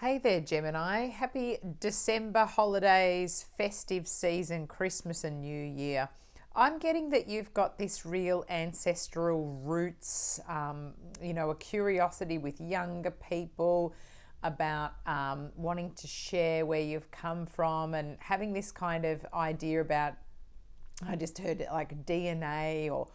Hey there, Gemini. Happy December holidays, festive season, Christmas and New Year. I'm getting that you've got this real ancestral roots, a curiosity with younger people about wanting to share where you've come from and having this kind of idea about, I just heard it like DNA or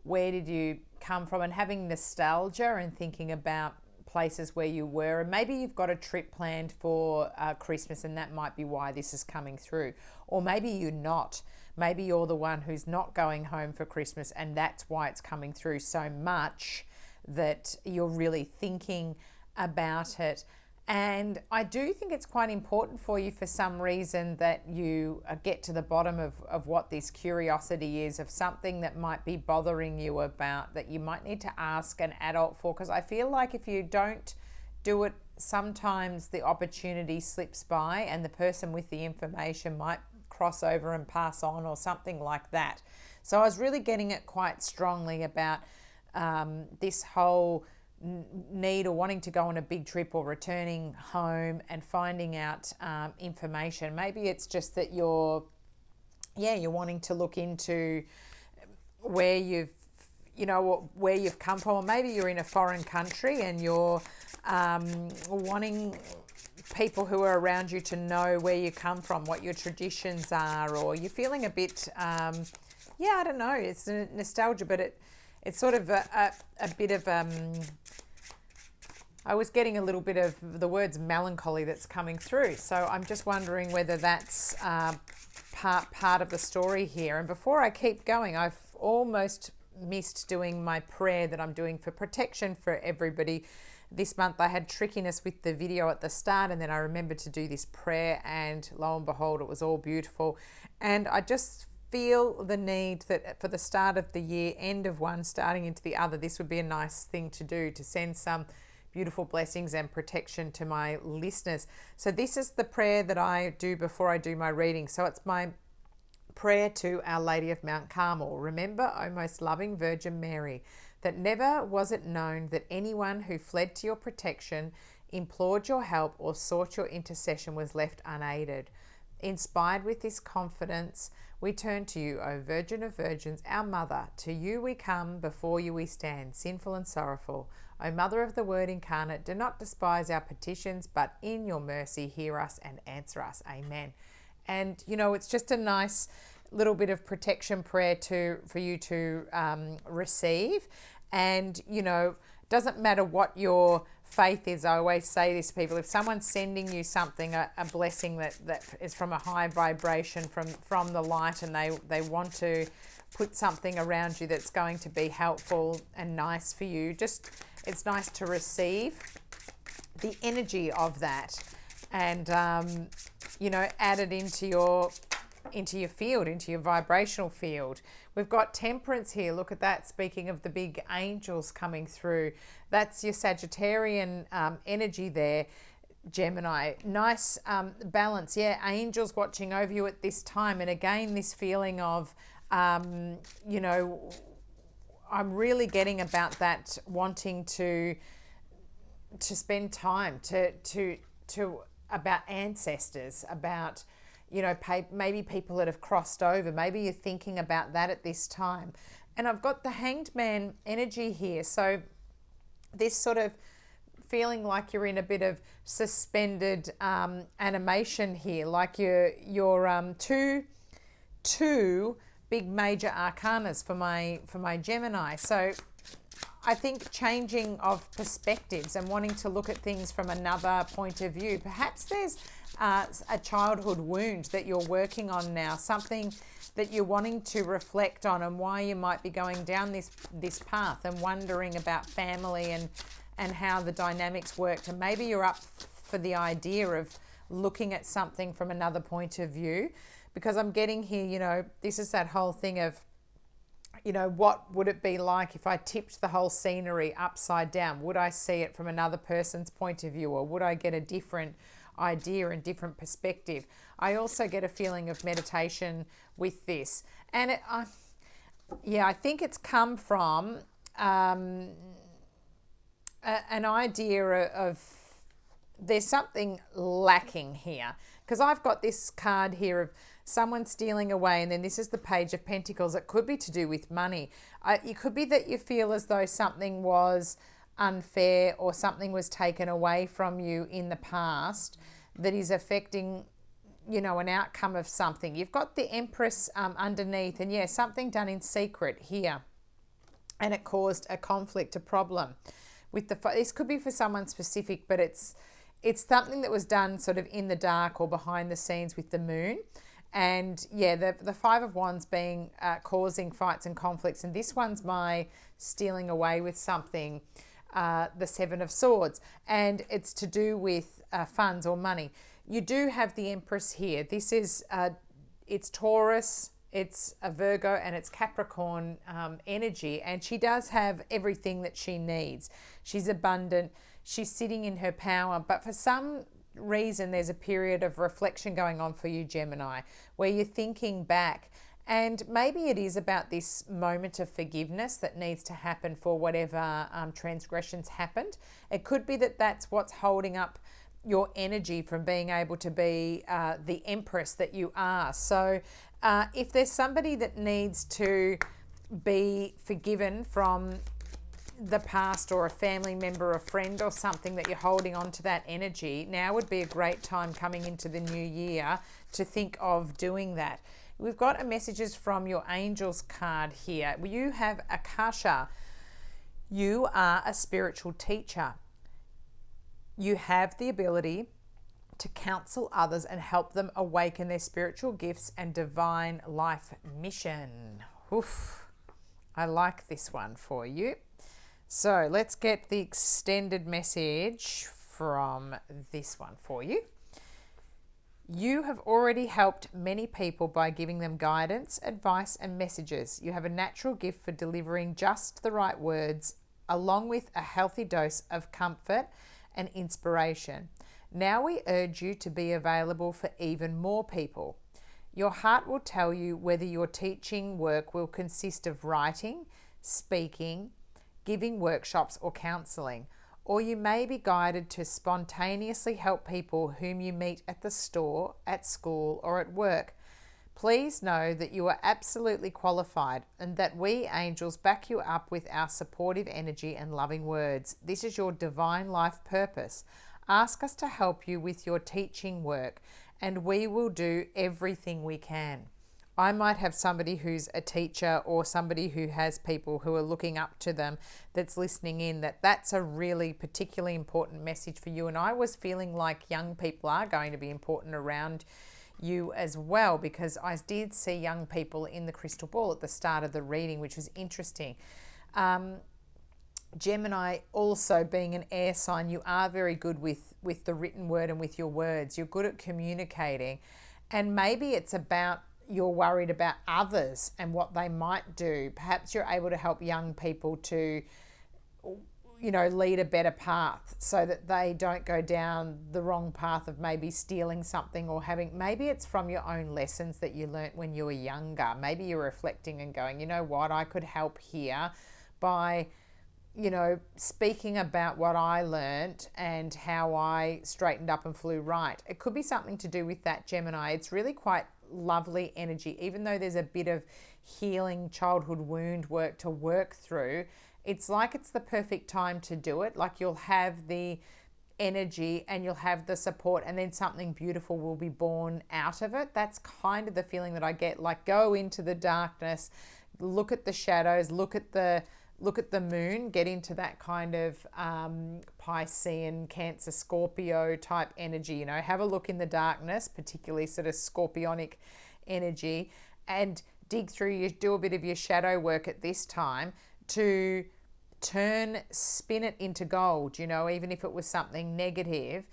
where did you come from, and having nostalgia and thinking about places where you were, and maybe you've got a trip planned for Christmas and that might be why this is coming through, or maybe you're not, maybe you're the one who's not going home for Christmas and that's why it's coming through so much that you're really thinking about it. And I do think it's quite important for you for some reason that you get to the bottom of what this curiosity is, of something that might be bothering you about, that you might need to ask an adult for. Because I feel like if you don't do it, sometimes the opportunity slips by and the person with the information might cross over and pass on or something like that. So I was really getting it quite strongly about this whole need or wanting to go on a big trip or returning home and finding out information. Maybe it's just that you're wanting to look into where where you've come from, or maybe you're in a foreign country and you're wanting people who are around you to know where you come from, what your traditions are, or you're feeling a bit I don't know, it's nostalgia, but it's sort of a bit of I was getting a little bit of the words melancholy that's coming through. So I'm just wondering whether that's part of the story here. And before I keep going, I've almost missed doing my prayer that I'm doing for protection for everybody. This month I had trickiness with the video at the start, and then I remembered to do this prayer, and lo and behold, it was all beautiful. And I just feel the need that for the start of the year, end of one, starting into the other, this would be a nice thing to do, to send some beautiful blessings and protection to my listeners. So this is the prayer that I do before I do my reading. So it's my prayer to Our Lady of Mount Carmel. Remember, O most loving Virgin Mary, that never was it known that anyone who fled to your protection, implored your help, or sought your intercession was left unaided. Inspired with this confidence, we turn to you, O Virgin of Virgins, our Mother. To you we come, before you we stand, sinful and sorrowful. O Mother of the Word incarnate, do not despise our petitions, but in your mercy hear us and answer us. Amen. And, it's just a nice little bit of protection prayer for you to receive. And, doesn't matter what your faith is. I always say this to people: if someone's sending you something, a blessing that is from a high vibration, from the light, and they want to put something around you that's going to be helpful and nice for you, it's nice to receive the energy of that and add it into your field, into your vibrational field. We've got temperance here. Look at that. Speaking of the big angels coming through, that's your Sagittarian energy there, Gemini. Nice balance. Yeah, angels watching over you at this time. And again, this feeling of, I'm really getting about that, wanting to spend time to about ancestors, about maybe people that have crossed over. Maybe you're thinking about that at this time. And I've got the Hanged Man energy here. So this sort of feeling like you're in a bit of suspended animation here, like you're two big major arcanas for my Gemini. So I think changing of perspectives and wanting to look at things from another point of view. Perhaps there's a childhood wound that you're working on now, something that you're wanting to reflect on, and why you might be going down this path and wondering about family and how the dynamics worked. And maybe you're up for the idea of looking at something from another point of view, because I'm getting here, this is that whole thing of, what would it be like if I tipped the whole scenery upside down? Would I see it from another person's point of view, or would I get a different idea and different perspective? I also get a feeling of meditation with this. And I think it's come from an idea of there's something lacking here, because I've got this card here of someone stealing away, and then this is the Page of Pentacles. It could be to do with money. It could be that you feel as though something was unfair or something was taken away from you in the past that is affecting, an outcome of something. You've got the Empress underneath, and yeah, something done in secret here, and it caused a conflict, a problem with this could be for someone specific, but it's something that was done sort of in the dark or behind the scenes with the moon. And yeah, the Five of Wands being causing fights and conflicts, and this one's my stealing away with something, the Seven of Swords, and it's to do with funds or money. You do have the Empress here. This is it's Taurus, it's a Virgo, and it's Capricorn energy, and she does have everything that she needs. She's abundant, she's sitting in her power, but for some reason there's a period of reflection going on for you, Gemini, where you're thinking back, and maybe it is about this moment of forgiveness that needs to happen for whatever transgressions happened. It could be that that's what's holding up your energy from being able to be the Empress that you are. So if there's somebody that needs to be forgiven from the past, or a family member, a friend or something that you're holding on to that energy, now would be a great time coming into the new year to think of doing that. We've got messages from your angels card here. You have Akasha. You are a spiritual teacher. You have the ability to counsel others and help them awaken their spiritual gifts and divine life mission. Oof, I like this one for you. So let's get the extended message from this one for you. You have already helped many people by giving them guidance, advice, and messages. You have a natural gift for delivering just the right words, along with a healthy dose of comfort and inspiration. Now we urge you to be available for even more people. Your heart will tell you whether your teaching work will consist of writing, speaking, giving workshops, or counseling, or you may be guided to spontaneously help people whom you meet at the store, at school, or at work. Please know that you are absolutely qualified and that we angels back you up with our supportive energy and loving words. This is your divine life purpose. Ask us to help you with your teaching work, and we will do everything we can. I might have somebody who's a teacher, or somebody who has people who are looking up to them that's listening in, that's a really particularly important message for you. And I was feeling like young people are going to be important around you as well, because I did see young people in the crystal ball at the start of the reading, which was interesting. Gemini, also being an air sign, you are very good with the written word and with your words. You're good at communicating, and maybe it's about you're worried about others and what they might do. Perhaps you're able to help young people to, lead a better path so that they don't go down the wrong path of maybe stealing something, or maybe it's from your own lessons that you learnt when you were younger. Maybe you're reflecting and going, you know what, I could help here by, speaking about what I learnt and how I straightened up and flew right. It could be something to do with that, Gemini. It's really quite lovely energy, even though there's a bit of healing childhood wound work to work through. It's like it's the perfect time to do it. Like you'll have the energy and you'll have the support, and then something beautiful will be born out of it. That's kind of the feeling that I get. Like, go into the darkness, look at the shadows, look at the moon, get into that kind of Piscean, Cancer, Scorpio type energy. Have a look in the darkness, particularly sort of scorpionic energy, and do a bit of your shadow work at this time to spin it into gold, even if it was something negative.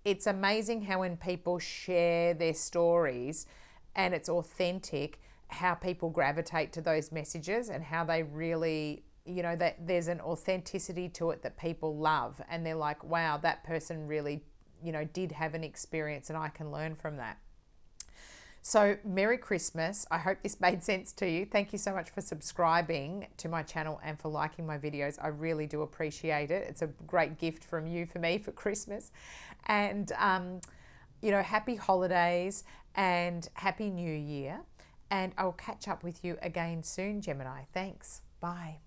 It's amazing how when people share their stories and it's authentic, how people gravitate to those messages, and how they really, that there's an authenticity to it that people love, and they're like, wow, that person really, did have an experience, and I can learn from that. So, Merry Christmas. I hope this made sense to you. Thank you so much for subscribing to my channel and for liking my videos. I really do appreciate it. It's a great gift from you for me for Christmas. And, happy holidays and happy new year. And I'll catch up with you again soon, Gemini. Thanks. Bye.